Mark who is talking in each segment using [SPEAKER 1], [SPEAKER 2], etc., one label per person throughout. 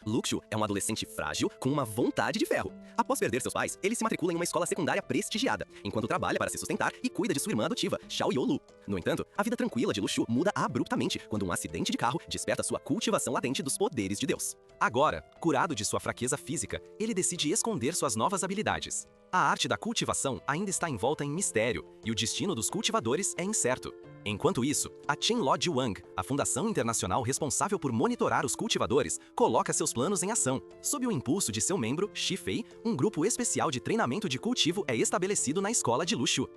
[SPEAKER 1] Luxu é um adolescente frágil com uma vontade de ferro. Após perder seus pais, ele se matricula em uma escola secundária prestigiada, enquanto trabalha para se sustentar e cuida de sua irmã adotiva, Xiao Yolu. No entanto, a vida tranquila de Luxu muda abruptamente quando um acidente de carro desperta sua cultivação latente dos poderes de Deus.
[SPEAKER 2] Agora, curado de sua fraqueza física, ele decide esconder suas novas habilidades. A arte da cultivação ainda está envolta em mistério, e o destino dos cultivadores é incerto. Enquanto isso, a Qianluo Jiwang, a fundação internacional responsável por monitorar os cultivadores, coloca seus planos em ação. Sob o impulso de seu membro, Shi Fei, um grupo especial de treinamento de cultivo é estabelecido na escola de Luxu.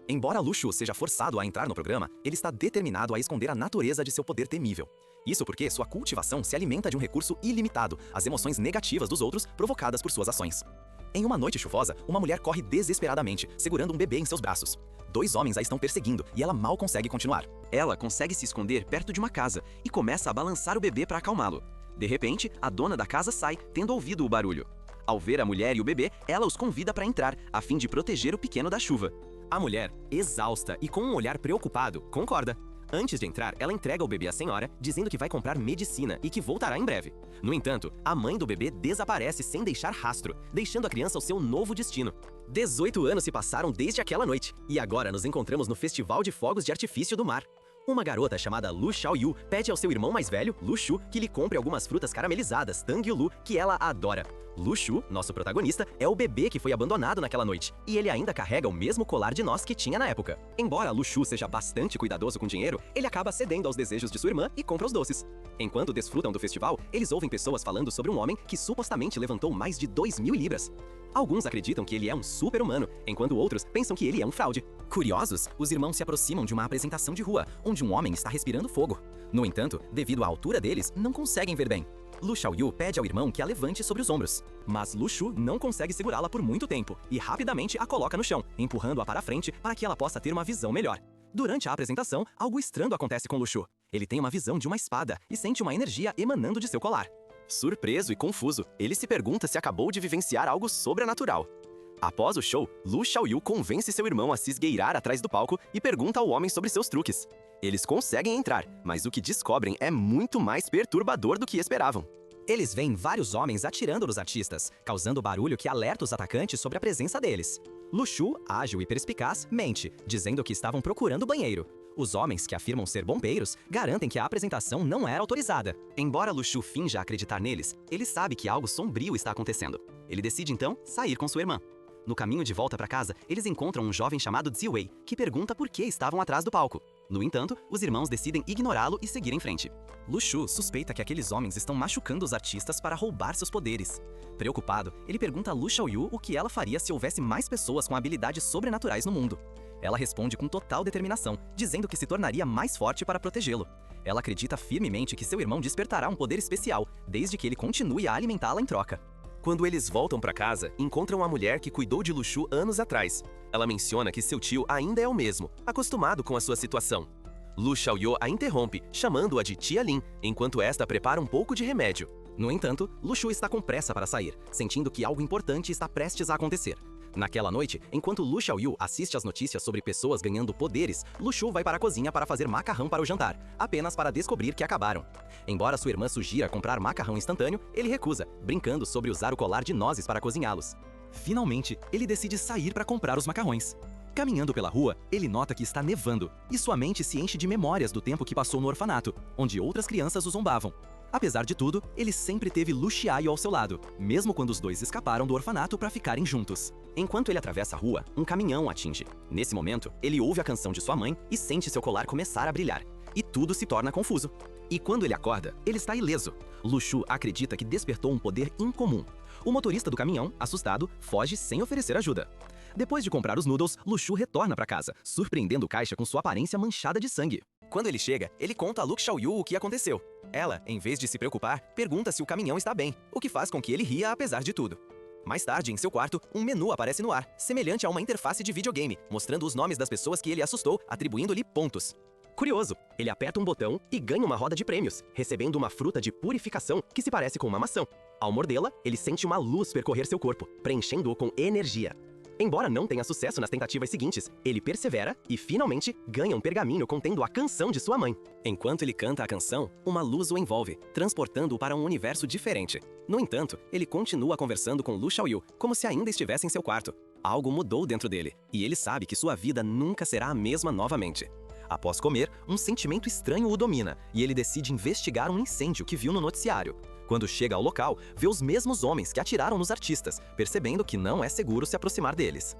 [SPEAKER 2] Embora Luxu seja forçado a entrar no programa, ele está determinado a esconder a natureza de seu poder temível. Isso porque sua cultivação se alimenta de um recurso ilimitado, as emoções negativas dos outros provocadas por suas ações. Em uma noite chuvosa, uma mulher corre desesperadamente, segurando um bebê em seus braços. 2 homens a estão perseguindo e ela mal consegue continuar. Ela consegue se esconder perto de uma casa e começa a balançar o bebê para acalmá-lo. De repente, a dona da casa sai, tendo ouvido o barulho. Ao ver a mulher e o bebê, ela os convida para entrar, a fim de proteger o pequeno da chuva. A mulher, exausta e com um olhar preocupado, concorda. Antes de entrar, ela entrega o bebê à senhora, dizendo que vai comprar medicina e que voltará em breve. No entanto, a mãe do bebê desaparece sem deixar rastro, deixando a criança ao seu novo destino. 18 anos se passaram desde aquela noite, e agora nos encontramos no Festival de Fogos de Artifício do Mar. Uma garota chamada Lu Xiaoyu pede ao seu irmão mais velho, Lu Shu, que lhe compre algumas frutas caramelizadas, Tang Yulu, que ela adora. Lu Shu, nosso protagonista, é o bebê que foi abandonado naquela noite, e ele ainda carrega o mesmo colar de nós que tinha na época. Embora Lu Shu seja bastante cuidadoso com dinheiro, ele acaba cedendo aos desejos de sua irmã e compra os doces. Enquanto desfrutam do festival, eles ouvem pessoas falando sobre um homem que supostamente levantou mais de 2.000 libras. Alguns acreditam que ele é um super-humano, enquanto outros pensam que ele é um fraude. Curiosos, os irmãos se aproximam de uma apresentação de rua, onde um homem está respirando fogo. No entanto, devido à altura deles, não conseguem ver bem. Lu Xiaoyu pede ao irmão que a levante sobre os ombros, mas Lu Shu não consegue segurá-la por muito tempo e rapidamente a coloca no chão, empurrando-a para a frente para que ela possa ter uma visão melhor. Durante a apresentação, algo estranho acontece com Lu Shu. Ele tem uma visão de uma espada e sente uma energia emanando de seu colar. Surpreso e confuso, ele se pergunta se acabou de vivenciar algo sobrenatural. Após o show, Lu Xiaoyu convence seu irmão a se esgueirar atrás do palco e pergunta ao homem sobre seus truques. Eles conseguem entrar, mas o que descobrem é muito mais perturbador do que esperavam. Eles veem vários homens atirando nos artistas, causando barulho que alerta os atacantes sobre a presença deles. Lu Shu, ágil e perspicaz, mente, dizendo que estavam procurando banheiro. Os homens, que afirmam ser bombeiros, garantem que a apresentação não era autorizada. Embora Lu Shu finja acreditar neles, ele sabe que algo sombrio está acontecendo. Ele decide então sair com sua irmã. No caminho de volta para casa, eles encontram um jovem chamado Ziwei, que pergunta por que estavam atrás do palco. No entanto, os irmãos decidem ignorá-lo e seguir em frente. Lu Shu suspeita que aqueles homens estão machucando os artistas para roubar seus poderes. Preocupado, ele pergunta a Lu Xiaoyu o que ela faria se houvesse mais pessoas com habilidades sobrenaturais no mundo. Ela responde com total determinação, dizendo que se tornaria mais forte para protegê-lo. Ela acredita firmemente que seu irmão despertará um poder especial, desde que ele continue a alimentá-la em troca. Quando eles voltam para casa, encontram a mulher que cuidou de Lu Shu anos atrás. Ela menciona que seu tio ainda é o mesmo, acostumado com a sua situação. Lu Xiaoyu a interrompe, chamando-a de Tia Lin, enquanto esta prepara um pouco de remédio. No entanto, Lu Shu está com pressa para sair, sentindo que algo importante está prestes a acontecer. Naquela noite, enquanto Lu Xiaoyu assiste às notícias sobre pessoas ganhando poderes, Lu Shu vai para a cozinha para fazer macarrão para o jantar, apenas para descobrir que acabaram. Embora sua irmã sugira comprar macarrão instantâneo, ele recusa, brincando sobre usar o colar de nozes para cozinhá-los. Finalmente, ele decide sair para comprar os macarrões. Caminhando pela rua, ele nota que está nevando, e sua mente se enche de memórias do tempo que passou no orfanato, onde outras crianças o zombavam. Apesar de tudo, ele sempre teve Lu Xiaoyu ao seu lado, mesmo quando os dois escaparam do orfanato para ficarem juntos. Enquanto ele atravessa a rua, um caminhão o atinge. Nesse momento, ele ouve a canção de sua mãe e sente seu colar começar a brilhar. E tudo se torna confuso. E quando ele acorda, ele está ileso. Lu Shu acredita que despertou um poder incomum. O motorista do caminhão, assustado, foge sem oferecer ajuda. Depois de comprar os noodles, Lu Shu retorna para casa, surpreendendo o caixa com sua aparência manchada de sangue. Quando ele chega, ele conta a Lu Xiaoyu o que aconteceu. Ela, em vez de se preocupar, pergunta se o caminhão está bem, o que faz com que ele ria apesar de tudo. Mais tarde, em seu quarto, um menu aparece no ar, semelhante a uma interface de videogame, mostrando os nomes das pessoas que ele assustou, atribuindo-lhe pontos. Curioso, ele aperta um botão e ganha uma roda de prêmios, recebendo uma fruta de purificação que se parece com uma maçã. Ao mordê-la, ele sente uma luz percorrer seu corpo, preenchendo-o com energia.
[SPEAKER 1] Embora não tenha sucesso nas tentativas seguintes, ele persevera e, finalmente, ganha um pergaminho contendo a canção de sua mãe. Enquanto ele canta a canção, uma luz o envolve, transportando-o para um universo diferente. No entanto, ele continua conversando com Lu Xiaoyu, como se ainda estivesse em seu quarto. Algo mudou dentro dele, e ele sabe que sua vida nunca será a mesma novamente. Após comer, um sentimento estranho o domina, e ele decide investigar um incêndio que viu no noticiário. Quando chega ao local, vê os mesmos homens que atiraram nos artistas, percebendo que não é seguro se aproximar deles.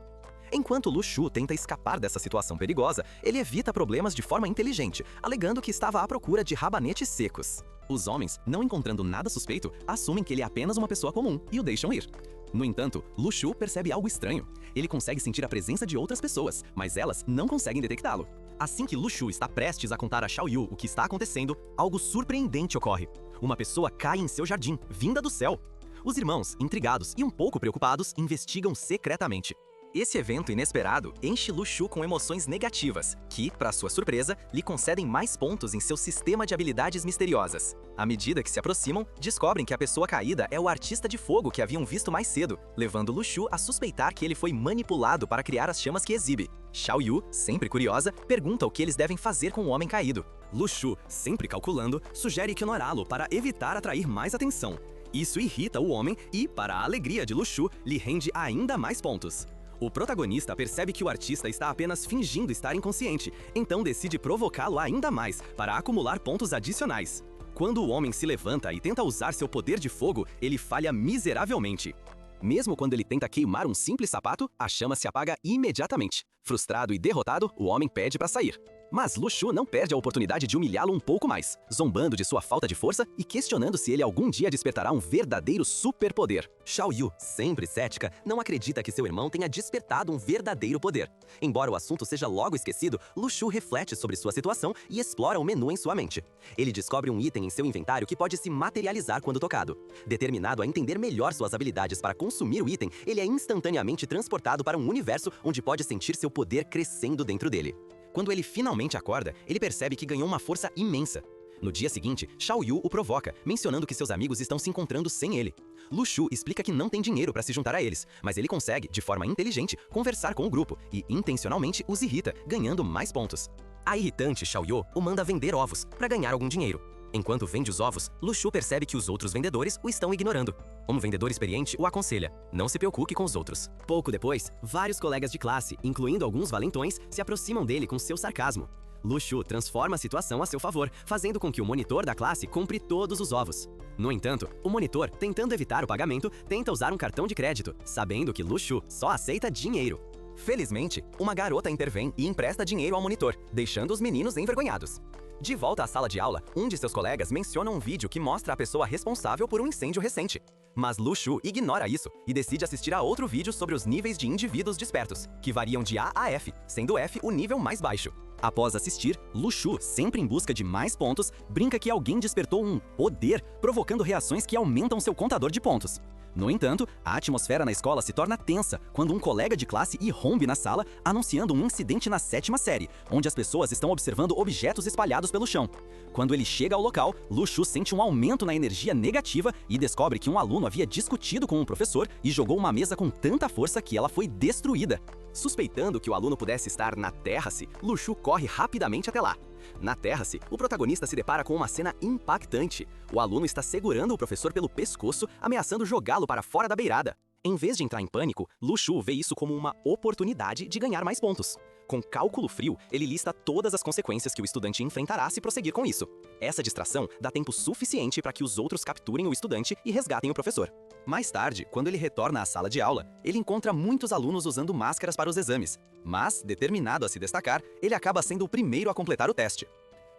[SPEAKER 1] Enquanto Lu Shu tenta escapar dessa situação perigosa, ele evita problemas de forma inteligente, alegando que estava à procura de rabanetes secos. Os homens, não encontrando nada suspeito, assumem que ele é apenas uma pessoa comum e o deixam ir. No entanto, Lu Shu percebe algo estranho. Ele consegue sentir a presença de outras pessoas, mas elas não conseguem detectá-lo. Assim que Lu Shu está prestes a contar a Xiaoyu o que está acontecendo, algo surpreendente ocorre. Uma pessoa cai em seu jardim, vinda do céu. Os irmãos, intrigados e um pouco preocupados, investigam secretamente. Esse evento inesperado enche Lu Shu com emoções negativas, que, para sua surpresa, lhe concedem mais pontos em seu sistema de habilidades misteriosas. À medida que se aproximam, descobrem que a pessoa caída é o artista de fogo que haviam visto mais cedo, levando Lu Shu a suspeitar que ele foi manipulado para criar as chamas que exibe. Xiaoyu, sempre curiosa, pergunta o que eles devem fazer com o homem caído. Lu Shu, sempre calculando, sugere ignorá-lo para evitar atrair mais atenção. Isso irrita o homem e, para a alegria de Lu Shu, lhe rende ainda mais pontos. O protagonista percebe que o artista está apenas fingindo estar inconsciente, então decide provocá-lo ainda mais, para acumular pontos adicionais. Quando o homem se levanta e tenta usar seu poder de fogo, ele falha miseravelmente. Mesmo quando ele tenta queimar um simples sapato, a chama se apaga imediatamente. Frustrado e derrotado, o homem pede para sair. Mas Lu Shu não perde a oportunidade de humilhá-lo um pouco mais, zombando de sua falta de força e questionando se ele algum dia despertará um verdadeiro superpoder. Xiaoyu, sempre cética, não acredita que seu irmão tenha despertado um verdadeiro poder. Embora o assunto seja logo esquecido, Lu Shu reflete sobre sua situação e explora o menu em sua mente. Ele descobre um item em seu inventário que pode se materializar quando tocado. Determinado a entender melhor suas habilidades para consumir o item, ele é instantaneamente transportado para um universo onde pode sentir seu poder crescendo dentro dele. Quando ele finalmente acorda, ele percebe que ganhou uma força imensa. No dia seguinte, Xiaoyu o provoca, mencionando que seus amigos estão se encontrando sem ele. Lu Shu explica que não tem dinheiro para se juntar a eles, mas ele consegue, de forma inteligente, conversar com o grupo e intencionalmente os irrita, ganhando mais pontos. A irritante Xiaoyu o manda vender ovos para ganhar algum dinheiro. Enquanto vende os ovos, Lu Shu percebe que os outros vendedores o estão ignorando. Um vendedor experiente o aconselha: não se preocupe com os outros. Pouco depois, vários colegas de classe, incluindo alguns valentões, se aproximam dele com seu sarcasmo. Lu Shu transforma a situação a seu favor, fazendo com que o monitor da classe compre todos os ovos. No entanto, o monitor, tentando evitar o pagamento, tenta usar um cartão de crédito, sabendo que Lu Shu só aceita dinheiro. Felizmente, uma garota intervém e empresta dinheiro ao monitor, deixando os meninos envergonhados. De volta à sala de aula, um de seus colegas menciona um vídeo que mostra a pessoa responsável por um incêndio recente. Mas Lu Shu ignora isso e decide assistir a outro vídeo sobre os níveis de indivíduos despertos, que variam de A a F, sendo F o nível mais baixo. Após assistir, Lu Shu, sempre em busca de mais pontos, brinca que alguém despertou um poder, provocando reações que aumentam seu contador de pontos. No entanto, a atmosfera na escola se torna tensa quando um colega de classe irrompe na sala, anunciando um incidente na 7ª série, onde as pessoas estão observando objetos espalhados pelo chão. Quando ele chega ao local, Lu Shu sente um aumento na energia negativa e descobre que um aluno havia discutido com um professor e jogou uma mesa com tanta força que ela foi destruída. Suspeitando que o aluno pudesse estar na Terra-se, Lu Shu corre rapidamente até lá. Na Terra-se, o protagonista se depara com uma cena impactante. O aluno está segurando o professor pelo pescoço, ameaçando jogá-lo para fora da beirada. Em vez de entrar em pânico, Lu Shu vê isso como uma oportunidade de ganhar mais pontos. Com cálculo frio, ele lista todas as consequências que o estudante enfrentará se prosseguir com isso. Essa distração dá tempo suficiente para que os outros capturem o estudante e resgatem o professor. Mais tarde, quando ele retorna à sala de aula, ele encontra muitos alunos usando máscaras para os exames. Mas, determinado a se destacar, ele acaba sendo o primeiro a completar o teste.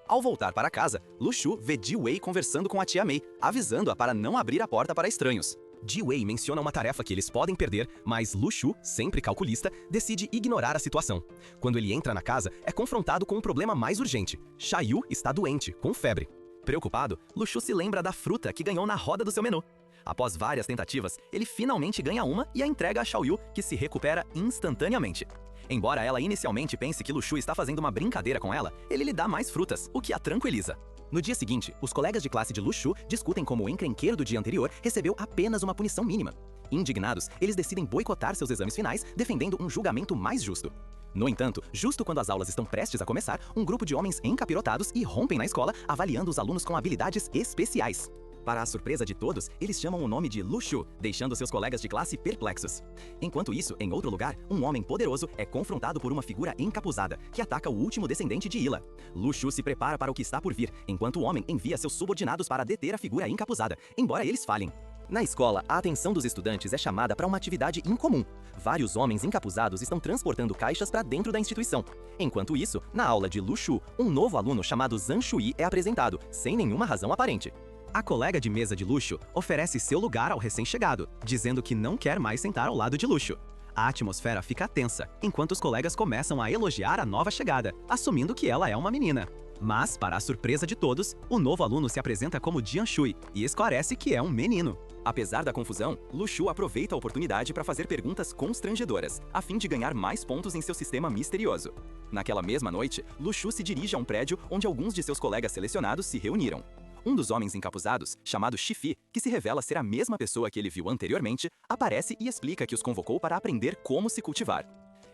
[SPEAKER 1] Ao voltar para casa, Lu Shu vê Ji Wei conversando com a tia Mei, avisando-a para não abrir a porta para estranhos. Ji Wei menciona uma tarefa que eles podem perder, mas Lu Shu, sempre calculista, decide ignorar a situação. Quando ele entra na casa, é confrontado com um problema mais urgente. Xiaoyu está doente, com febre. Preocupado, Lu Shu se lembra da fruta que ganhou na roda do seu menu. Após várias tentativas, ele finalmente ganha uma e a entrega a Xiaoyu, que se recupera instantaneamente. Embora ela inicialmente pense que Lu Shu está fazendo uma brincadeira com ela, ele lhe dá mais frutas, o que a tranquiliza. No dia seguinte, os colegas de classe de Lu Shu discutem como o encrenqueiro do dia anterior recebeu apenas uma punição mínima.
[SPEAKER 2] Indignados, eles decidem boicotar seus exames finais, defendendo um julgamento mais justo. No entanto, justo quando as aulas estão prestes a começar, um grupo de homens encapirotados irrompem na escola, avaliando os alunos com habilidades especiais. Para a surpresa de todos, eles chamam o nome de Lu Shu, deixando seus colegas de classe perplexos. Enquanto isso, em outro lugar, um homem poderoso é confrontado por uma figura encapuzada, que ataca o último descendente de Ila. Lu Shu se prepara para o que está por vir, enquanto o homem envia seus subordinados para deter a figura encapuzada, embora eles falhem. Na escola, a atenção dos estudantes é chamada para uma atividade incomum. Vários homens encapuzados estão transportando caixas para dentro da instituição. Enquanto isso, na aula de Lu Shu, um novo aluno chamado Zhang Shui é apresentado, sem nenhuma razão aparente. A colega de mesa de Lu Shu oferece seu lugar ao recém-chegado, dizendo que não quer mais sentar ao lado de Lu Shu. A atmosfera fica tensa, enquanto os colegas começam a elogiar a nova chegada, assumindo que ela é uma menina. Mas, para a surpresa de todos, o novo aluno se apresenta como Jian Shui e esclarece que é um menino. Apesar da confusão, Lu Shu aproveita a oportunidade para fazer perguntas constrangedoras, a fim de ganhar mais pontos em seu sistema misterioso. Naquela mesma noite, Lu Shu se dirige a um prédio onde alguns de seus colegas selecionados se reuniram. Um dos homens encapuzados, chamado Shifi, que se revela ser a mesma pessoa que ele viu anteriormente, aparece e explica que os convocou para aprender como se cultivar.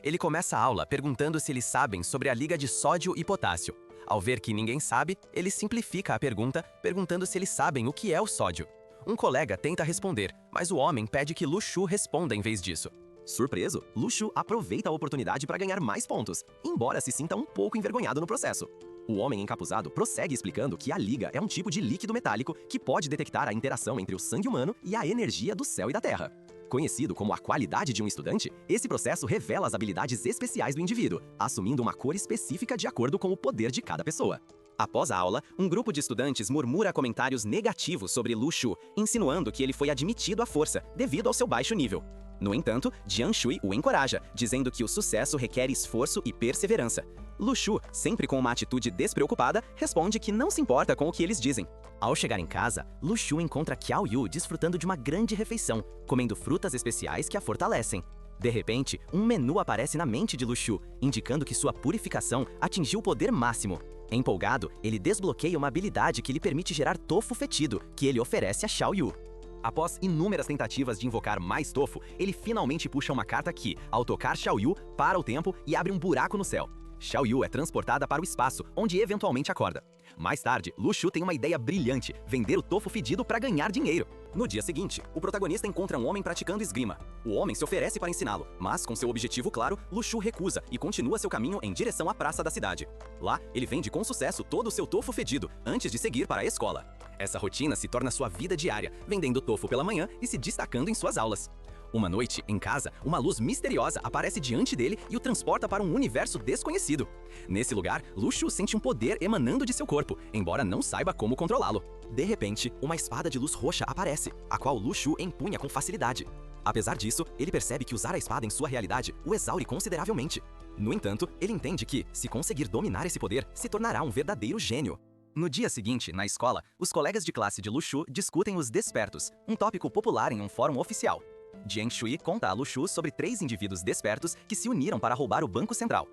[SPEAKER 2] Ele começa a aula perguntando se eles sabem sobre a liga de sódio e potássio. Ao ver que ninguém sabe, ele simplifica a pergunta, perguntando se eles sabem o que é o sódio. Um colega tenta responder, mas o homem pede que Lu Shu responda em vez disso. Surpreso, Lu Shu aproveita a oportunidade para ganhar mais pontos, embora se sinta um pouco envergonhado no processo. O homem encapuzado prossegue explicando que a liga é um tipo de líquido metálico que pode detectar a interação entre o sangue humano e a energia do céu e da terra. Conhecido como a qualidade de um estudante, esse processo revela as habilidades especiais do indivíduo, assumindo uma cor específica de acordo com o poder de cada pessoa. Após a aula, um grupo de estudantes murmura comentários negativos sobre Lu Shu, insinuando que ele foi admitido à força, devido ao seu baixo nível. No entanto, Jian Shui o encoraja, dizendo que o sucesso requer esforço e perseverança. Lu Shu, sempre com uma atitude despreocupada, responde que não se importa com o que eles dizem. Ao chegar em casa, Lu Shu encontra Qiao Yu desfrutando de uma grande refeição, comendo frutas especiais que a fortalecem. De repente, um menu aparece na mente de Lu Shu, indicando que sua purificação atingiu o poder máximo. Empolgado, ele desbloqueia uma habilidade que lhe permite gerar tofu fetido, que ele oferece a Xiao Yu. Após inúmeras tentativas de invocar mais tofu, ele finalmente puxa uma carta que, ao tocar Xiao Yu, para o tempo e abre um buraco no céu. Xiao Yu é transportada para o espaço, onde eventualmente acorda. Mais tarde, Lu Shu tem uma ideia brilhante, vender o tofu fedido para ganhar dinheiro. No dia seguinte, o protagonista encontra um homem praticando esgrima. O homem se oferece para ensiná-lo, mas com seu objetivo claro, Lu Shu recusa e continua seu caminho em direção à praça da cidade. Lá, ele vende com sucesso todo o seu tofu fedido, antes de seguir para a escola. Essa rotina se torna sua vida diária, vendendo tofu pela manhã e se destacando em suas aulas. Uma noite, em casa, uma luz misteriosa aparece diante dele e o transporta para um universo desconhecido. Nesse lugar, Lu Shu sente um poder emanando de seu corpo, embora não saiba como controlá-lo. De repente, uma espada de luz roxa aparece, a qual Lu Shu empunha com facilidade. Apesar disso, ele percebe que usar a espada em sua realidade o exaure consideravelmente. No entanto, ele entende que, se conseguir dominar esse poder, se tornará um verdadeiro gênio. No dia seguinte, na escola, os colegas de classe de Lu Shu discutem os despertos, um tópico popular em um fórum oficial. Jian Shui conta a Lu Shu sobre 3 indivíduos despertos que se uniram para roubar o Banco Central.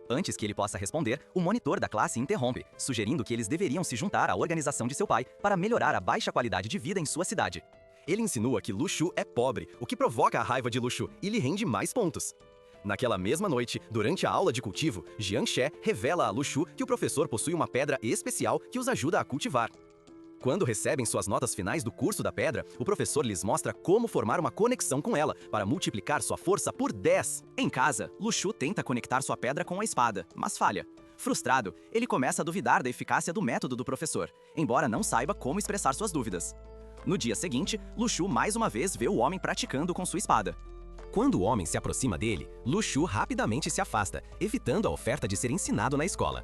[SPEAKER 2] Antes que ele possa responder, o monitor da classe interrompe, sugerindo que eles deveriam se juntar à organização de seu pai para melhorar a baixa qualidade de vida em sua cidade. Ele insinua que Lu Shu é pobre, o que provoca a raiva de Lu Shu e lhe rende mais pontos. Naquela mesma noite, durante a aula de cultivo, Jian She revela a Lu Shu que o professor possui uma pedra especial que os ajuda a cultivar. Quando recebem suas notas finais do curso da pedra, o professor lhes mostra como formar uma conexão com ela, para multiplicar sua força por 10. Em casa, Lu Shu tenta conectar sua pedra com a espada, mas falha. Frustrado, ele começa a duvidar da eficácia do método do professor, embora não saiba como expressar suas dúvidas. No dia seguinte, Lu Shu mais uma vez vê o homem praticando com sua espada. Quando o homem se aproxima dele, Lu Shu rapidamente se afasta, evitando a oferta de ser ensinado na escola.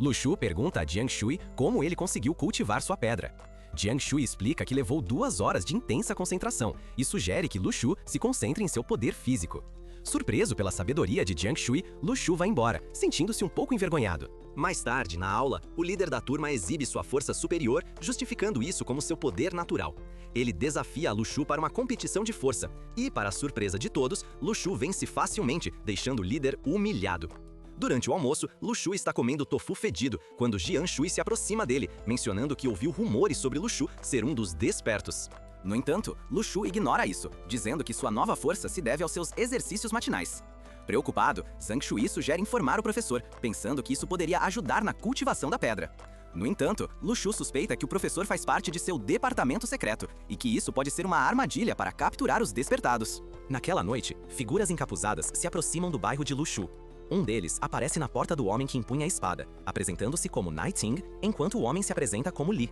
[SPEAKER 2] Lu Shu pergunta a Jian Shui como ele conseguiu cultivar sua pedra. Jian Shui explica que levou 2 horas de intensa concentração e sugere que Lu Shu se concentre em seu poder físico. Surpreso pela sabedoria de Jian Shui, Lu Shu vai embora, sentindo-se um pouco envergonhado. Mais tarde, na aula, o líder da turma exibe sua força superior, justificando isso como seu poder natural. Ele desafia a Lu Shu para uma competição de força e, para a surpresa de todos, Lu Shu vence facilmente, deixando o líder humilhado. Durante o almoço, Lu Shu está comendo tofu fedido, quando Jian Shui se aproxima dele, mencionando que ouviu rumores sobre Lu Shu ser um dos despertos. No entanto, Lushu ignora isso, dizendo que sua nova força se deve aos seus exercícios matinais. Preocupado, Zhang Shui sugere informar o professor, pensando que isso poderia ajudar na cultivação da pedra. No entanto, Lushu suspeita que o professor faz parte de seu departamento secreto e que isso pode ser uma armadilha para capturar os despertados. Naquela noite, figuras encapuzadas se aproximam do bairro de Lushu. Um deles aparece na porta do homem que empunha a espada, apresentando-se como Naiting, enquanto o homem se apresenta como Li.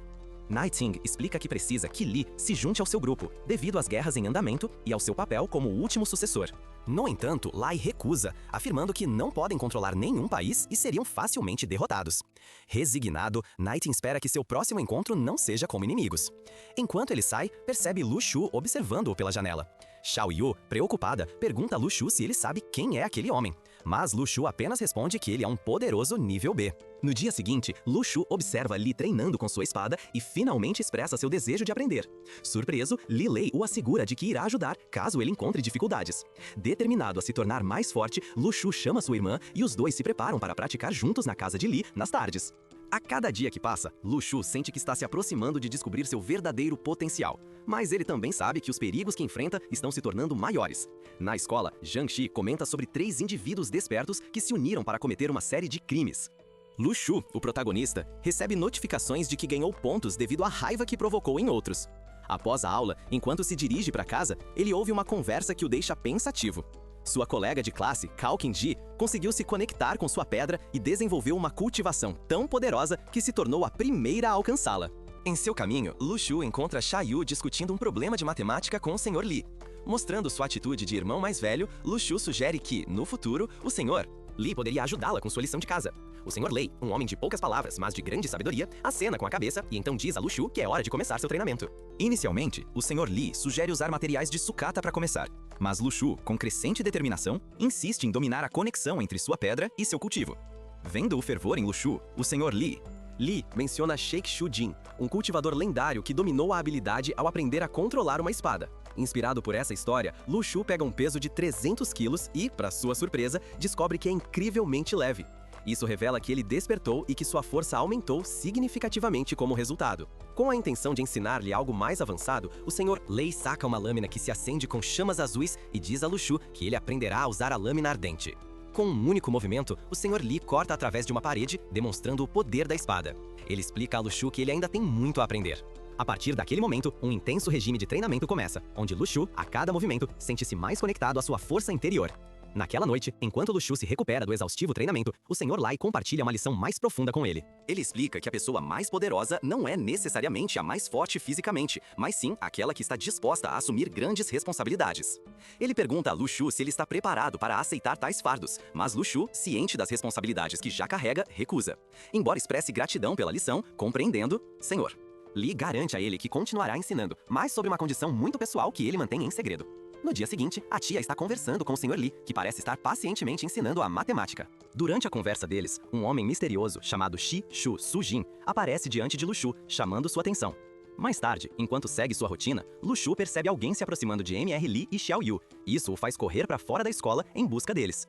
[SPEAKER 2] Naiting explica que precisa que Li se junte ao seu grupo, devido às guerras em andamento e ao seu papel como o último sucessor. No entanto, Lai recusa, afirmando que não podem controlar nenhum país e seriam facilmente derrotados. Resignado, Naiting espera que seu próximo encontro não seja como inimigos. Enquanto ele sai, percebe Lu Shu observando-o pela janela. Xiao Yu, preocupada, pergunta a Lu Shu se ele sabe quem é aquele homem, mas Lu Shu apenas responde que ele é um poderoso nível B. No dia seguinte, Lu Shu observa Li treinando com sua espada e finalmente expressa seu desejo de aprender. Surpreso, Li Lei o assegura de que irá ajudar caso ele encontre dificuldades. Determinado a se tornar mais forte, Lu Shu chama sua irmã e os dois se preparam para praticar juntos na casa de Li nas tardes. A cada dia que passa, Lu Shu sente que está se aproximando de descobrir seu verdadeiro potencial, mas ele também sabe que os perigos que enfrenta estão se tornando maiores. Na escola, Zhang Xi comenta sobre 3 indivíduos despertos que se uniram para cometer uma série de crimes. Lu Shu, o protagonista, recebe notificações de que ganhou pontos devido à raiva que provocou em outros. Após a aula, enquanto se dirige para casa, ele ouve uma conversa que o deixa pensativo. Sua colega de classe, Cao Qingji, conseguiu se conectar com sua pedra e desenvolveu uma cultivação tão poderosa que se tornou a primeira a alcançá-la. Em seu caminho, Lu Shu encontra Xia Yu discutindo um problema de matemática com o Sr. Li. Mostrando sua atitude de irmão mais velho, Lu Shu sugere que, no futuro, o Sr. Li poderia ajudá-la com sua lição de casa. O Sr. Lei, um homem de poucas palavras, mas de grande sabedoria, acena com a cabeça e então diz a Lu Shu que é hora de começar seu treinamento. Inicialmente, o Sr. Li sugere usar materiais de sucata para começar, mas Lu Shu, com crescente determinação, insiste em dominar a conexão entre sua pedra e seu cultivo. Vendo o fervor em Lu Shu, o Sr. Li menciona Sheik Shu Jin, um cultivador lendário que dominou a habilidade ao aprender a controlar uma espada. Inspirado por essa história, Lu Shu pega um peso de 300 quilos e, para sua surpresa, descobre que é incrivelmente leve. Isso revela que ele despertou e que sua força aumentou significativamente como resultado. Com a intenção de ensinar-lhe algo mais avançado, o Sr. Lei saca uma lâmina que se acende com chamas azuis e diz a Lu Shu que ele aprenderá a usar a lâmina ardente. Com um único movimento, o Sr. Li corta através de uma parede, demonstrando o poder da espada. Ele explica a Lu Shu que ele ainda tem muito a aprender. A partir daquele momento, um intenso regime de treinamento começa, onde Lu Shu, a cada movimento, sente-se mais conectado à sua força interior. Naquela noite, enquanto Lu Shu se recupera do exaustivo treinamento, o Sr. Lai compartilha uma lição mais profunda com ele. Ele explica que a pessoa mais poderosa não é necessariamente a mais forte fisicamente, mas sim aquela que está disposta a assumir grandes responsabilidades. Ele pergunta a Lu Shu se ele está preparado para aceitar tais fardos, mas Lu Shu, ciente das responsabilidades que já carrega, recusa. Embora expresse gratidão pela lição, compreendendo, Senhor. Li garante a ele que continuará ensinando, mas sobre uma condição muito pessoal que ele mantém em segredo. No dia seguinte, a tia está conversando com o Sr. Li, que parece estar pacientemente ensinando a matemática. Durante a conversa deles, um homem misterioso chamado Shi Shu Sujin aparece diante de Lu Shu, chamando sua atenção. Mais tarde, enquanto segue sua rotina, Lu Shu percebe alguém se aproximando de Mr. Li e Xiao Yu. Isso o faz correr para fora da escola em busca deles.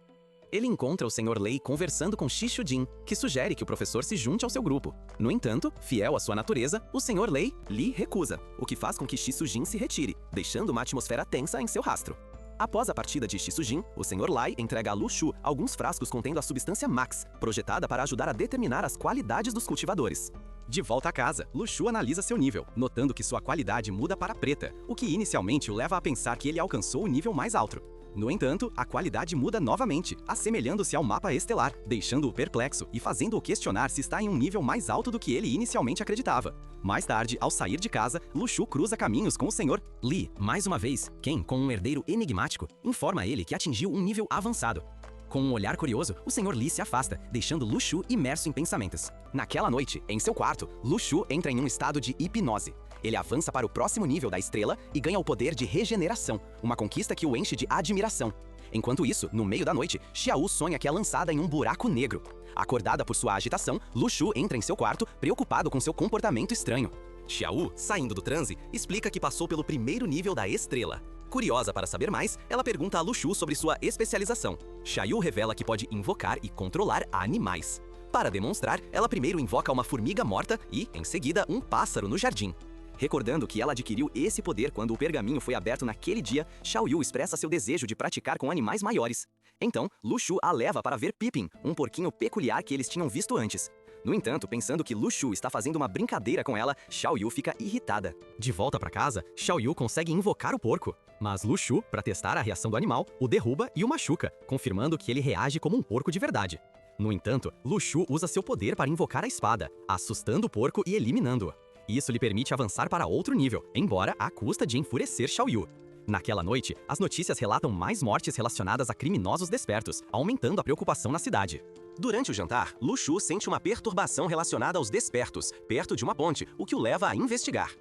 [SPEAKER 2] Ele encontra o Sr. Lei conversando com Shi Shujin, que sugere que o professor se junte ao seu grupo. No entanto, fiel à sua natureza, o Sr. Li recusa, o que faz com que Shi Shujin se retire, deixando uma atmosfera tensa em seu rastro. Após a partida de Shi Shujin, o Sr. Lai entrega a Lu Shu alguns frascos contendo a substância Max, projetada para ajudar a determinar as qualidades dos cultivadores. De volta a casa, Lu Shu analisa seu nível, notando que sua qualidade muda para preta, o que inicialmente o leva a pensar que ele alcançou o nível mais alto. No entanto, a qualidade muda novamente, assemelhando-se ao mapa estelar, deixando-o perplexo e fazendo-o questionar se está em um nível mais alto do que ele inicialmente acreditava. Mais tarde, ao sair de casa, Lu Shu cruza caminhos com o Sr. Li. Mais uma vez, quem, com um herdeiro enigmático, informa a ele que atingiu um nível avançado. Com um olhar curioso, o Sr. Li se afasta, deixando Lu Shu imerso em pensamentos. Naquela noite, em seu quarto, Lu Shu entra em um estado de hipnose. Ele avança para o próximo nível da estrela e ganha o poder de regeneração, uma conquista que o enche de admiração. Enquanto isso, no meio da noite, Xiao sonha que é lançada em um buraco negro. Acordada por sua agitação, Lu Shu entra em seu quarto, preocupado com seu comportamento estranho. Xiao, saindo do transe, explica que passou pelo primeiro nível da estrela. Curiosa para saber mais, ela pergunta a Lu Shu sobre sua especialização. Xiao revela que pode invocar e controlar animais. Para demonstrar, ela primeiro invoca uma formiga morta e, em seguida, um pássaro no jardim. Recordando que ela adquiriu esse poder quando o pergaminho foi aberto naquele dia, Xiaoyu expressa seu desejo de praticar com animais maiores. Então, Lu Shu a leva para ver Pippin, um porquinho peculiar que eles tinham visto antes. No entanto, pensando que Lu Shu está fazendo uma brincadeira com ela, Xiaoyu fica irritada. De volta para casa, Xiaoyu consegue invocar o porco, mas Lu Shu, para testar a reação do animal, o derruba e o machuca, confirmando que ele reage como um porco de verdade. No entanto, Lu Shu usa seu poder para invocar a espada, assustando o porco e eliminando-o. Isso lhe permite avançar para outro nível, embora à custa de enfurecer Xiaoyu. Naquela noite, as notícias relatam mais mortes relacionadas a criminosos despertos, aumentando a preocupação na cidade. Durante o jantar, Lu Shu sente uma perturbação relacionada aos despertos, perto de uma ponte, o que o leva a investigar.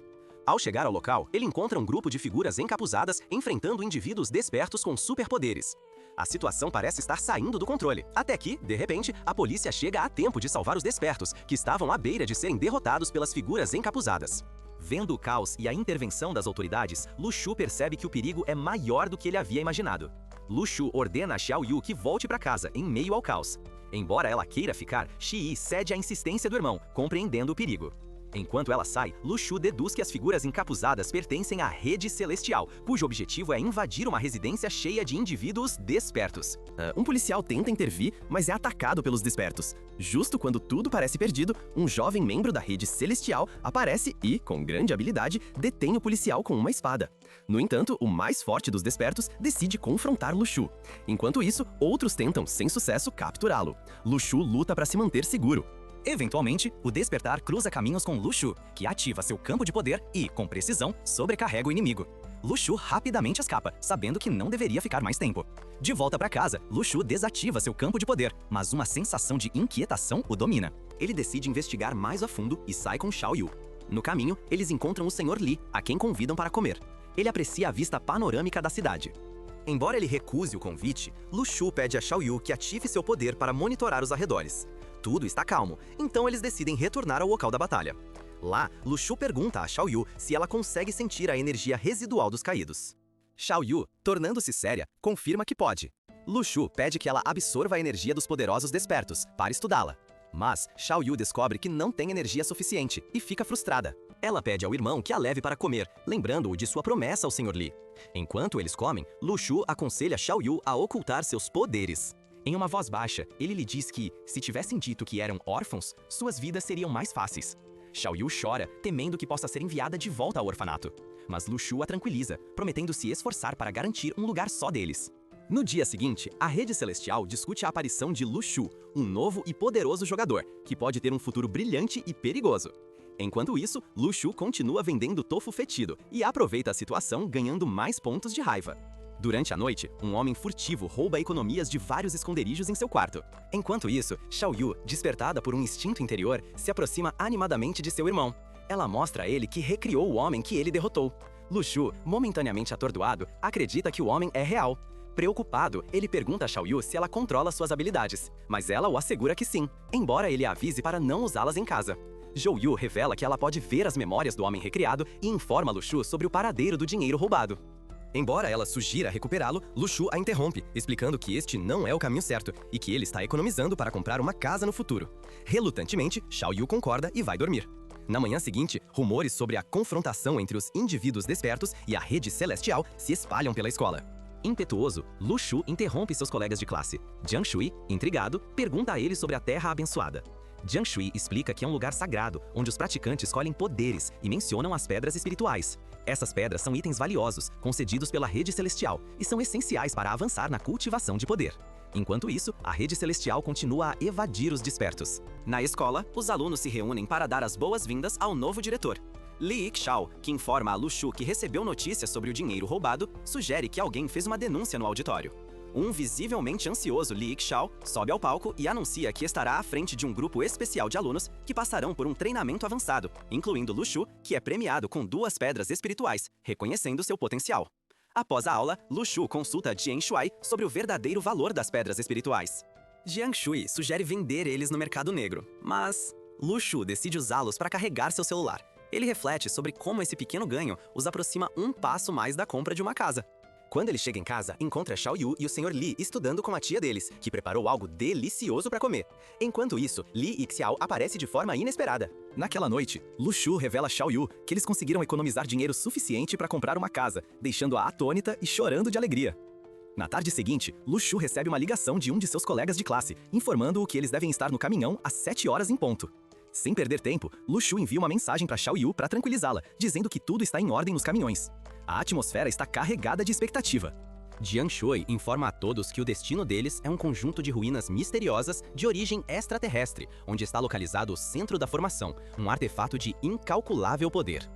[SPEAKER 2] Ao chegar ao local, ele encontra um grupo de figuras encapuzadas enfrentando indivíduos despertos com superpoderes. A situação parece estar saindo do controle, até que, de repente, a polícia chega a tempo de salvar os despertos, que estavam à beira de serem derrotados pelas figuras encapuzadas. Vendo o caos e a intervenção das autoridades, Lu Shu percebe que o perigo é maior do que ele havia imaginado. Lu Shu ordena a Xiaoyu que volte para casa, em meio ao caos. Embora ela queira ficar, Shi cede à insistência do irmão, compreendendo o perigo. Enquanto ela sai, Lu Shu deduz que as figuras encapuzadas pertencem à Rede Celestial, cujo objetivo é invadir uma residência cheia de indivíduos despertos.
[SPEAKER 1] Um policial tenta intervir, mas é atacado pelos despertos. Justo quando tudo parece perdido, um jovem membro da Rede Celestial aparece e, com grande habilidade, detém o policial com uma espada. No entanto, o mais forte dos despertos decide confrontar Lu Shu. Enquanto isso, outros tentam, sem sucesso, capturá-lo. Lu Shu luta para se manter seguro.
[SPEAKER 2] Eventualmente, o despertar cruza caminhos com Lu Shu, que ativa seu campo de poder e, com precisão, sobrecarrega o inimigo. Lu Shu rapidamente escapa, sabendo que não deveria ficar mais tempo. De volta para casa, Lu Shu desativa seu campo de poder, mas uma sensação de inquietação o domina. Ele decide investigar mais a fundo e sai com Xiaoyu. No caminho, eles encontram o Sr. Li, a quem convidam para comer. Ele aprecia a vista panorâmica da cidade. Embora ele recuse o convite, Lu Shu pede a Xiaoyu que ative seu poder para monitorar os arredores. Tudo está calmo, então eles decidem retornar ao local da batalha. Lá, Lu Shu pergunta a Xiaoyu se ela consegue sentir a energia residual dos caídos. Xiaoyu, tornando-se séria, confirma que pode. Lu Shu pede que ela absorva a energia dos poderosos despertos, para estudá-la. Mas Xiaoyu descobre que não tem energia suficiente e fica frustrada. Ela pede ao irmão que a leve para comer, lembrando-o de sua promessa ao Sr. Li. Enquanto eles comem, Lu Shu aconselha Xiaoyu a ocultar seus poderes. Em uma voz baixa, ele lhe diz que, se tivessem dito que eram órfãos, suas vidas seriam mais fáceis. Xiaoyu chora, temendo que possa ser enviada de volta ao orfanato. Mas Lu Shu a tranquiliza, prometendo se esforçar para garantir um lugar só deles. No dia seguinte, a Rede Celestial discute a aparição de Lu Shu, um novo e poderoso jogador, que pode ter um futuro brilhante e perigoso. Enquanto isso, Lu Shu continua vendendo tofu fetido e aproveita a situação ganhando mais pontos de raiva. Durante a noite, um homem furtivo rouba economias de vários esconderijos em seu quarto. Enquanto isso, Xiaoyu, despertada por um instinto interior, se aproxima animadamente de seu irmão. Ela mostra a ele que recriou o homem que ele derrotou. Lu Shu, momentaneamente atordoado, acredita que o homem é real. Preocupado, ele pergunta a Xiaoyu se ela controla suas habilidades, mas ela o assegura que sim, embora ele a avise para não usá-las em casa. Jouyu revela que ela pode ver as memórias do homem recriado e informa Lu Shu sobre o paradeiro do dinheiro roubado. Embora ela sugira recuperá-lo, Lu Shu a interrompe, explicando que este não é o caminho certo e que ele está economizando para comprar uma casa no futuro. Relutantemente, Xiaoyu concorda e vai dormir. Na manhã seguinte, rumores sobre a confrontação entre os indivíduos despertos e a Rede Celestial se espalham pela escola. Impetuoso, Lu Shu interrompe seus colegas de classe. Jiang Shui, intrigado, pergunta a ele sobre a Terra Abençoada. Jiang Shui explica que é um lugar sagrado, onde os praticantes colhem poderes e mencionam as pedras espirituais. Essas pedras são itens valiosos, concedidos pela Rede Celestial, e são essenciais para avançar na cultivação de poder. Enquanto isso, a Rede Celestial continua a evadir os despertos. Na escola, os alunos se reúnem para dar as boas-vindas ao novo diretor. Li Xiao, que informa a Lu Shu que recebeu notícias sobre o dinheiro roubado, sugere que alguém fez uma denúncia no auditório. Um visivelmente ansioso Li Xiao sobe ao palco e anuncia que estará à frente de um grupo especial de alunos que passarão por um treinamento avançado, incluindo Lu Shu, que é premiado com 2 pedras espirituais, reconhecendo seu potencial. Após a aula, Lu Shu consulta Jiang Shui sobre o verdadeiro valor das pedras espirituais. Jiang Shui sugere vender eles no mercado negro, mas Lu Shu decide usá-los para carregar seu celular. Ele reflete sobre como esse pequeno ganho os aproxima um passo mais da compra de uma casa.
[SPEAKER 1] Quando ele chega em casa, encontra Xiao Yu e o Sr. Li estudando com a tia deles, que preparou algo delicioso para comer. Enquanto isso, Li e Xiao aparecem de forma inesperada.
[SPEAKER 2] Naquela noite, Lu Shu revela a Xiao Yu que eles conseguiram economizar dinheiro suficiente para comprar uma casa, deixando-a atônita e chorando de alegria. Na tarde seguinte, Lu Shu recebe uma ligação de um de seus colegas de classe, informando-o que eles devem estar no caminhão às 7 horas em ponto. Sem perder tempo, Lu Shu envia uma mensagem para Xiao Yu para tranquilizá-la, dizendo que tudo está em ordem nos caminhões. A atmosfera está carregada de expectativa.
[SPEAKER 1] Jiang Shui informa a todos que o destino deles é um conjunto de ruínas misteriosas de origem extraterrestre, onde está localizado o centro da formação, um artefato de incalculável poder.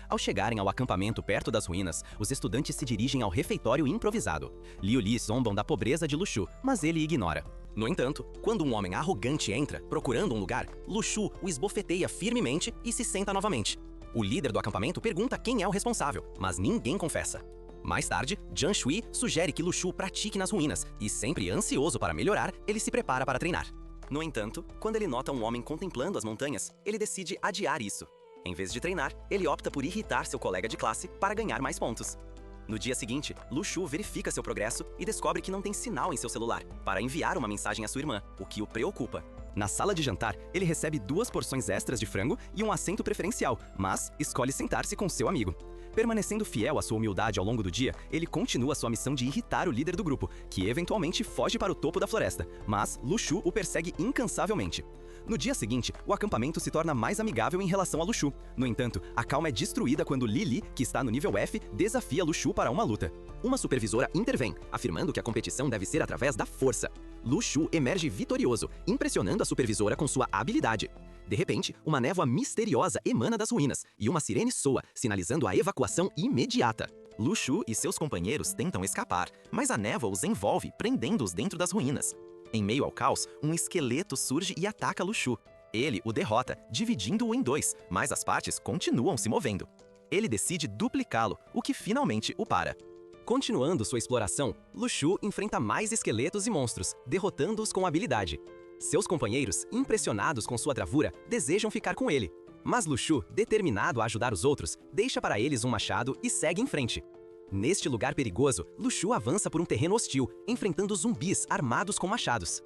[SPEAKER 1] Ao chegarem ao acampamento perto das ruínas, os estudantes se dirigem ao refeitório improvisado. Liu Li zombam da pobreza de Lu Shu, mas ele ignora. No entanto, quando um homem arrogante entra, procurando um lugar, Lu Shu o esbofeteia firmemente e se senta novamente. O líder do acampamento pergunta quem é o responsável, mas ninguém confessa. Mais tarde, Jiang Shui sugere que Lu Shu pratique nas ruínas e, sempre ansioso para melhorar, ele se prepara para treinar. No entanto, quando ele nota um homem contemplando as montanhas, ele decide adiar isso. Em vez de treinar, ele opta por irritar seu colega de classe para ganhar mais pontos. No dia seguinte, Lu Shu verifica seu progresso e descobre que não tem sinal em seu celular para enviar uma mensagem à sua irmã, o que o preocupa.
[SPEAKER 2] Na sala de jantar, ele recebe 2 porções extras de frango e um assento preferencial, mas escolhe sentar-se com seu amigo. Permanecendo fiel à sua humildade ao longo do dia, ele continua sua missão de irritar o líder do grupo, que eventualmente foge para o topo da floresta, mas Lu Shu o persegue incansavelmente. No dia seguinte, o acampamento se torna mais amigável em relação a Lu Shu. No entanto, a calma é destruída quando Li Li, que está no nível F, desafia Lu Shu para uma luta. Uma supervisora intervém, afirmando que a competição deve ser através da força. Lu Shu emerge vitorioso, impressionando a supervisora com sua habilidade. De repente, uma névoa misteriosa emana das ruínas e uma sirene soa, sinalizando a evacuação imediata. Lu Shu e seus companheiros tentam escapar, mas a névoa os envolve, prendendo-os dentro das ruínas. Em meio ao caos, um esqueleto surge e ataca Lu Shu. Ele o derrota, dividindo-o em 2, mas as partes continuam se movendo. Ele decide duplicá-lo, o que finalmente o para. Continuando sua exploração, Lu Shu enfrenta mais esqueletos e monstros, derrotando-os com habilidade. Seus companheiros, impressionados com sua bravura, desejam ficar com ele. Mas Lu Shu, determinado a ajudar os outros, deixa para eles um machado e segue em frente. Neste lugar perigoso, Lu Shu avança por um terreno hostil, enfrentando zumbis armados com machados.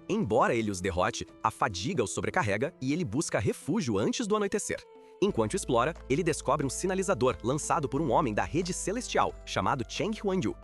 [SPEAKER 2] Embora ele os derrote, a fadiga o sobrecarrega e ele busca refúgio antes do anoitecer. Enquanto explora, ele descobre um sinalizador lançado por um homem da rede celestial, chamado Cheng Huanyu.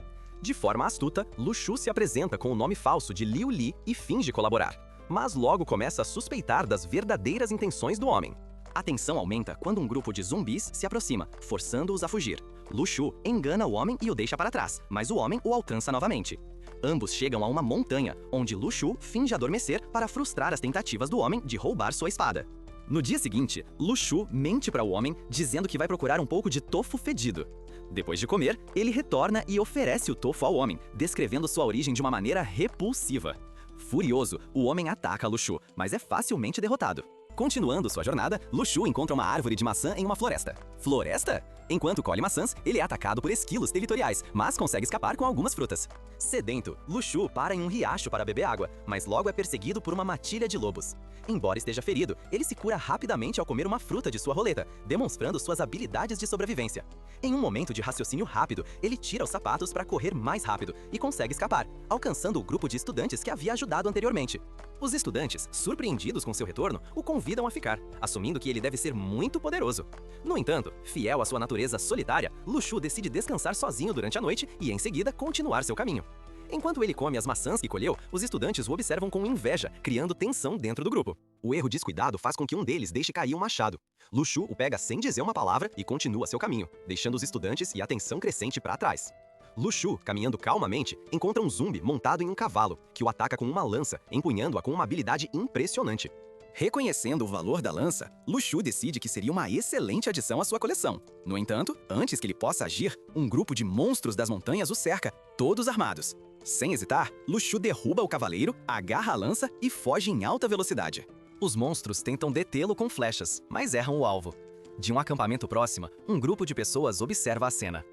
[SPEAKER 2] De forma astuta, Lu Shu se apresenta com o nome falso de Liu Li e finge colaborar. Mas logo começa a suspeitar das verdadeiras intenções do homem. A tensão aumenta quando um grupo de zumbis se aproxima, forçando-os a fugir. Lu Shu engana o homem e o deixa para trás, mas o homem o alcança novamente. Ambos chegam a uma montanha, onde Lu Shu finge adormecer para frustrar as tentativas do homem de roubar sua espada. No dia seguinte, Lu Shu mente para o homem, dizendo que vai procurar um pouco de tofu fedido. Depois de comer, ele retorna e oferece o tofu ao homem, descrevendo sua origem de uma maneira repulsiva. Furioso, o homem ataca Lu Shu, mas é facilmente derrotado. Continuando sua jornada, Lu Shu encontra uma árvore de maçã em uma floresta. Floresta? Enquanto colhe maçãs, ele é atacado por esquilos territoriais, mas consegue escapar com algumas frutas. Sedento, Lu Shu para em um riacho para beber água, mas logo é perseguido por uma matilha de lobos. Embora esteja ferido, ele se cura rapidamente ao comer uma fruta de sua roleta, demonstrando suas habilidades de sobrevivência. Em um momento de raciocínio rápido, ele tira os sapatos para correr mais rápido e consegue escapar, alcançando o grupo de estudantes que havia ajudado anteriormente. Os estudantes, surpreendidos com seu retorno, o convidam a ficar, assumindo que ele deve ser muito poderoso. No entanto, fiel à sua natureza solitária, Lu Shu decide descansar sozinho durante a noite e, em seguida, continuar seu caminho. Enquanto ele come as maçãs que colheu, os estudantes o observam com inveja, criando tensão dentro do grupo. O erro descuidado faz com que um deles deixe cair um machado. Lu Shu o pega sem dizer uma palavra e continua seu caminho, deixando os estudantes e a tensão crescente para trás. Lu Shu, caminhando calmamente, encontra um zumbi montado em um cavalo, que o ataca com uma lança, empunhando-a com uma habilidade impressionante. Reconhecendo o valor da lança, Lu Shu decide que seria uma excelente adição à sua coleção. No entanto, antes que ele possa agir, um grupo de monstros das montanhas o cerca, todos armados. Sem hesitar, Lu Shu derruba o cavaleiro, agarra a lança e foge em alta velocidade. Os monstros tentam detê-lo com flechas, mas erram o alvo. De um acampamento próximo, um grupo de pessoas observa a cena.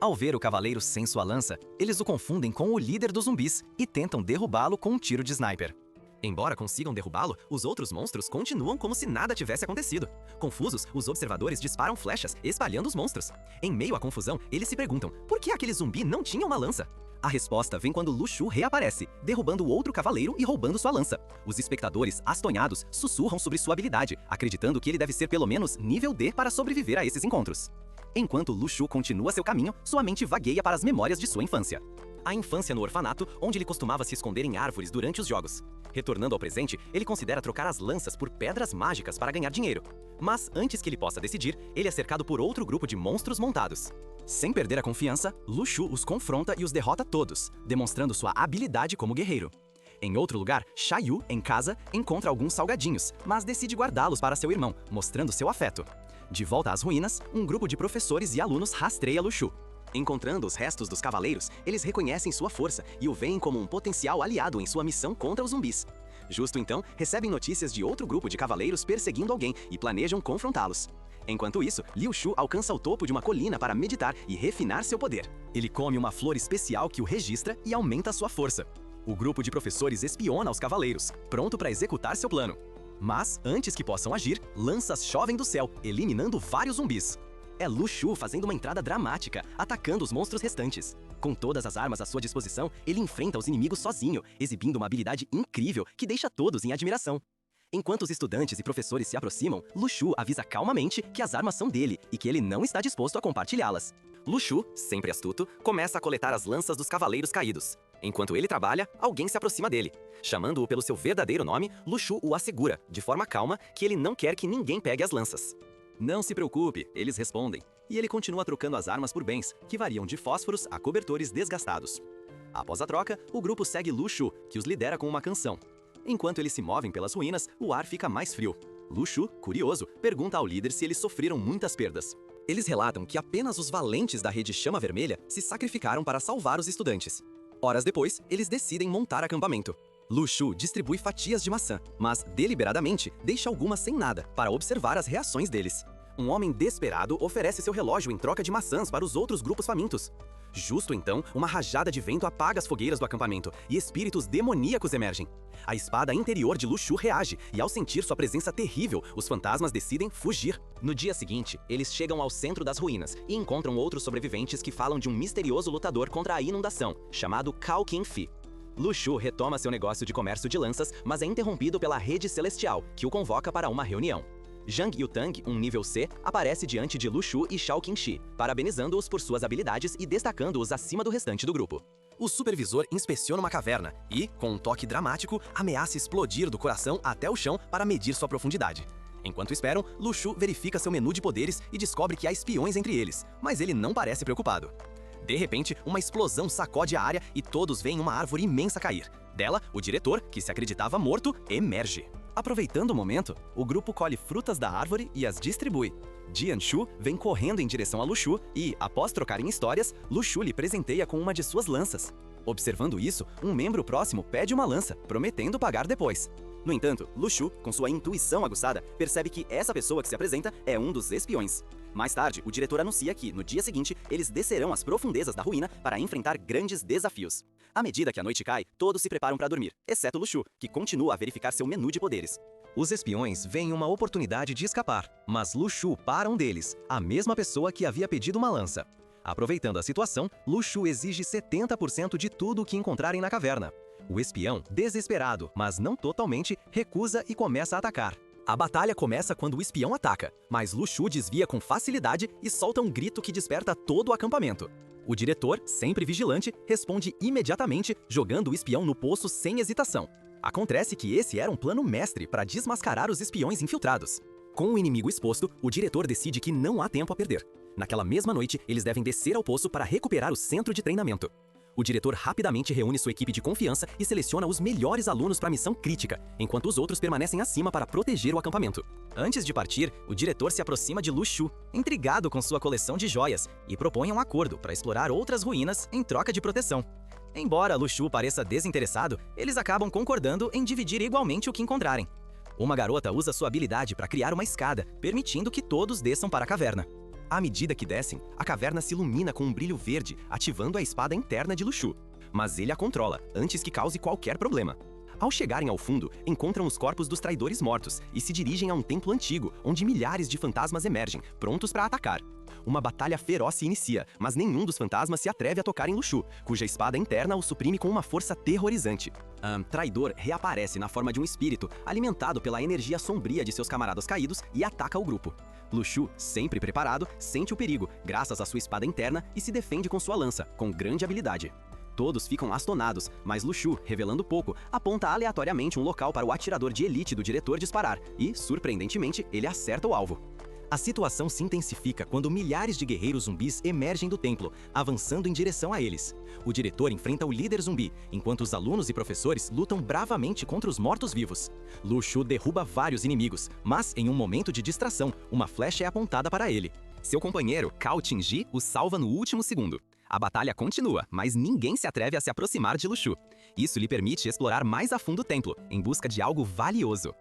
[SPEAKER 2] Ao ver o cavaleiro sem sua lança, eles o confundem com o líder dos zumbis e tentam derrubá-lo com um tiro de sniper. Embora consigam derrubá-lo, os outros monstros continuam como se nada tivesse acontecido. Confusos, os observadores disparam flechas, espalhando os monstros. Em meio à confusão, eles se perguntam por que aquele zumbi não tinha uma lança. A resposta vem quando Lu Shu reaparece, derrubando o outro cavaleiro e roubando sua lança. Os espectadores, astonhados, sussurram sobre sua habilidade, acreditando que ele deve ser pelo menos nível D para sobreviver a esses encontros. Enquanto Lu Shu continua seu caminho, sua mente vagueia para as memórias de sua infância. A infância no orfanato, onde ele costumava se esconder em árvores durante os jogos. Retornando ao presente, ele considera trocar as lanças por pedras mágicas para ganhar dinheiro. Mas, antes que ele possa decidir, ele é cercado por outro grupo de monstros montados. Sem perder a confiança, Lu Shu os confronta e os derrota todos, demonstrando sua habilidade como guerreiro. Em outro lugar, Sha Yu, em casa, encontra alguns salgadinhos, mas decide guardá-los para seu irmão, mostrando seu afeto. De volta às ruínas, um grupo de professores e alunos rastreia Lu Shu. Encontrando os restos dos cavaleiros, eles reconhecem sua força e o veem como um potencial aliado em sua missão contra os zumbis. Justo então, recebem notícias de outro grupo de cavaleiros perseguindo alguém e planejam confrontá-los. Enquanto isso, Liu Shu alcança o topo de uma colina para meditar e refinar seu poder. Ele come uma flor especial que o registra e aumenta sua força. O grupo de professores espiona os cavaleiros, pronto para executar seu plano. Mas, antes que possam agir, lanças chovem do céu, eliminando vários zumbis. É Lu Shu fazendo uma entrada dramática, atacando os monstros restantes. Com todas as armas à sua disposição, ele enfrenta os inimigos sozinho, exibindo uma habilidade incrível que deixa todos em admiração. Enquanto os estudantes e professores se aproximam, Lu Shu avisa calmamente que as armas são dele e que ele não está disposto a compartilhá-las. Lu Shu, sempre astuto, começa a coletar as lanças dos cavaleiros caídos. Enquanto ele trabalha, alguém se aproxima dele. Chamando-o pelo seu verdadeiro nome, Lu Shu o assegura, de forma calma, que ele não quer que ninguém pegue as lanças. Não se preocupe, eles respondem, e ele continua trocando as armas por bens, que variam de fósforos a cobertores desgastados. Após a troca, o grupo segue Lu Shu, que os lidera com uma canção. Enquanto eles se movem pelas ruínas, o ar fica mais frio. Lu Shu, curioso, pergunta ao líder se eles sofreram muitas perdas. Eles relatam que apenas os valentes da Rede Chama Vermelha se sacrificaram para salvar os estudantes. Horas depois, eles decidem montar acampamento. Lu Shu distribui fatias de maçã, mas deliberadamente deixa algumas sem nada, para observar as reações deles. Um homem desesperado oferece seu relógio em troca de maçãs para os outros grupos famintos. Justo então, uma rajada de vento apaga as fogueiras do acampamento e espíritos demoníacos emergem. A espada interior de Lu Shu reage e, ao sentir sua presença terrível, os fantasmas decidem fugir. No dia seguinte, eles chegam ao centro das ruínas e encontram outros sobreviventes que falam de um misterioso lutador contra a inundação, chamado Cao Qingfi. Lu Shu retoma seu negócio de comércio de lanças, mas é interrompido pela Rede Celestial, que o convoca para uma reunião. Zhang Yutang, um nível C, aparece diante de Lu Shu e Shao Qingxi, parabenizando-os por suas habilidades e destacando-os acima do restante do grupo. O supervisor inspeciona uma caverna e, com um toque dramático, ameaça explodir do coração até o chão para medir sua profundidade. Enquanto esperam, Lu Shu verifica seu menu de poderes e descobre que há espiões entre eles, mas ele não parece preocupado. De repente, uma explosão sacode a área e todos veem uma árvore imensa cair. Dela, o diretor, que se acreditava morto, emerge. Aproveitando o momento, o grupo colhe frutas da árvore e as distribui. Jianshu vem correndo em direção a Lu Shu e, após trocarem histórias, Lu Shu lhe presenteia com uma de suas lanças. Observando isso, um membro próximo pede uma lança, prometendo pagar depois. No entanto, Lu Shu, com sua intuição aguçada, percebe que essa pessoa que se apresenta é um dos espiões. Mais tarde, o diretor anuncia que, no dia seguinte, eles descerão as profundezas da ruína para enfrentar grandes desafios. À medida que a noite cai, todos se preparam para dormir, exceto Lu Shu, que continua a verificar seu menu de poderes. Os espiões veem uma oportunidade de escapar, mas Lu Shu para um deles, a mesma pessoa que havia pedido uma lança. Aproveitando a situação, Lu Shu exige 70% de tudo o que encontrarem na caverna. O espião, desesperado, mas não totalmente, recusa e começa a atacar. A batalha começa quando o espião ataca, mas Lu Shu desvia com facilidade e solta um grito que desperta todo o acampamento. O diretor, sempre vigilante, responde imediatamente, jogando o espião no poço sem hesitação. Acontece que esse era um plano mestre para desmascarar os espiões infiltrados. Com o inimigo exposto, o diretor decide que não há tempo a perder. Naquela mesma noite, eles devem descer ao poço para recuperar o centro de treinamento. O diretor rapidamente reúne sua equipe de confiança e seleciona os melhores alunos para a missão crítica, enquanto os outros permanecem acima para proteger o acampamento. Antes de partir, o diretor se aproxima de Lu Shu, intrigado com sua coleção de joias, e propõe um acordo para explorar outras ruínas em troca de proteção. Embora Lu Shu pareça desinteressado, eles acabam concordando em dividir igualmente o que encontrarem. Uma garota usa sua habilidade para criar uma escada, permitindo que todos desçam para a caverna. À medida que descem, a caverna se ilumina com um brilho verde, ativando a espada interna de Lu Shu. Mas ele a controla, antes que cause qualquer problema.
[SPEAKER 1] Ao chegarem ao fundo, encontram os corpos dos traidores mortos e se dirigem a um templo antigo, onde milhares de fantasmas emergem, prontos para atacar. Uma batalha feroz se inicia, mas nenhum dos fantasmas se atreve a tocar em Luxu, cuja espada interna o suprime com uma força terrorizante. Traidor reaparece na forma de um espírito, alimentado pela energia sombria de seus camaradas caídos, e ataca o grupo. Luxu, sempre preparado, sente o perigo, graças à sua espada interna, e se defende com sua lança, com grande habilidade. Todos ficam astonados, mas Luxu, revelando pouco, aponta aleatoriamente um local para o atirador de elite do diretor disparar e, surpreendentemente, ele acerta o alvo. A situação se intensifica quando milhares de guerreiros zumbis emergem do templo, avançando em direção a eles. O diretor enfrenta o líder zumbi, enquanto os alunos e professores lutam bravamente contra os mortos-vivos. Luxu derruba vários inimigos, mas em um momento de distração, uma flecha é apontada para ele. Seu companheiro, Cao Qingji, o salva no último segundo. A batalha continua, mas ninguém se atreve a se aproximar de Luxu. Isso lhe permite explorar mais a fundo o templo, em busca de algo valioso.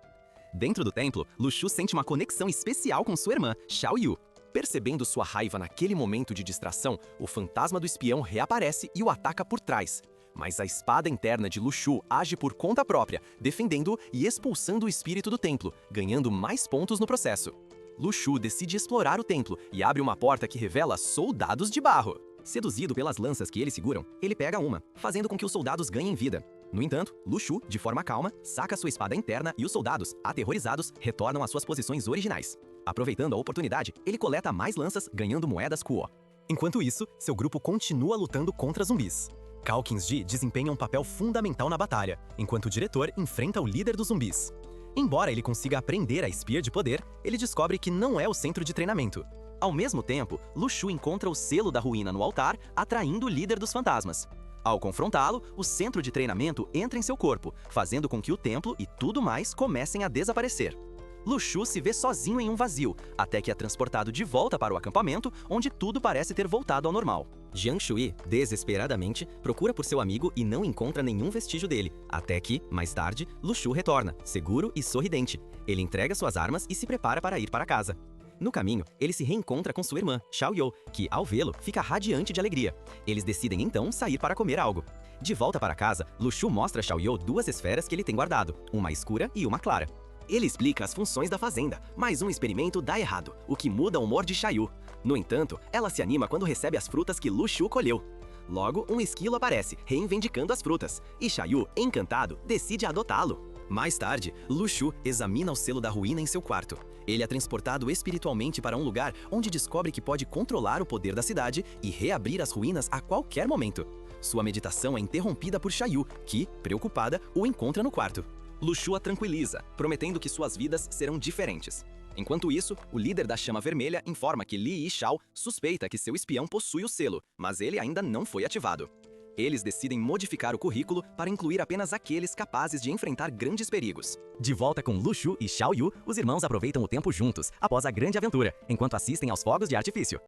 [SPEAKER 1] Dentro do templo, Luxu sente uma conexão especial com sua irmã, Xiaoyu. Percebendo sua raiva naquele momento de distração, o fantasma do espião reaparece e o ataca por trás. Mas a espada interna de Luxu age por conta própria, defendendo-o e expulsando o espírito do templo, ganhando mais pontos no processo. Luxu decide explorar o templo e abre uma porta que revela soldados de barro. Seduzido pelas lanças que eles seguram, ele pega uma, fazendo com que os soldados ganhem vida. No entanto, Luxu, de forma calma, saca sua espada interna e os soldados, aterrorizados, retornam às suas posições originais. Aproveitando a oportunidade, ele coleta mais lanças, ganhando moedas Kuo. Enquanto isso, seu grupo continua lutando contra zumbis. Cao Qingji desempenha um papel fundamental na batalha, enquanto o diretor enfrenta o líder dos zumbis. Embora ele consiga aprender a Spear de poder, ele descobre que não é o centro de treinamento. Ao mesmo tempo, Luxu encontra o selo da ruína no altar, atraindo o líder dos fantasmas. Ao confrontá-lo, o centro de treinamento entra em seu corpo, fazendo com que o templo e tudo mais comecem a desaparecer. Luxu se vê sozinho em um vazio, até que é transportado de volta para o acampamento, onde tudo parece ter voltado ao normal. Jiang Shui, desesperadamente, procura por seu amigo e não encontra nenhum vestígio dele, até que, mais tarde, Luxu retorna, seguro e sorridente. Ele entrega suas armas e se prepara para ir para casa. No caminho, ele se reencontra com sua irmã, Xiaoyu, que, ao vê-lo, fica radiante de alegria. Eles decidem então sair para comer algo. De volta para casa, Luxu mostra a Xiaoyu duas esferas que ele tem guardado, uma escura e uma clara. Ele explica as funções da fazenda, mas um experimento dá errado, o que muda o humor de Xiaoyu. No entanto, ela se anima quando recebe as frutas que Luxu colheu. Logo, um esquilo aparece, reivindicando as frutas, e Xiaoyu, encantado, decide adotá-lo. Mais tarde, Luxu examina o selo da ruína em seu quarto. Ele é transportado espiritualmente para um lugar onde descobre que pode controlar o poder da cidade e reabrir as ruínas a qualquer momento. Sua meditação é interrompida por Xiaoyu, que, preocupada, o encontra no quarto. Luxu a tranquiliza, prometendo que suas vidas serão diferentes. Enquanto isso, o líder da Chama Vermelha informa que Li Yishao suspeita que seu espião possui o selo, mas ele ainda não foi ativado. Eles decidem modificar o currículo para incluir apenas aqueles capazes de enfrentar grandes perigos. De volta com Luxu e Xiaoyu, os irmãos aproveitam o tempo juntos, após a grande aventura, enquanto assistem aos fogos de artifício.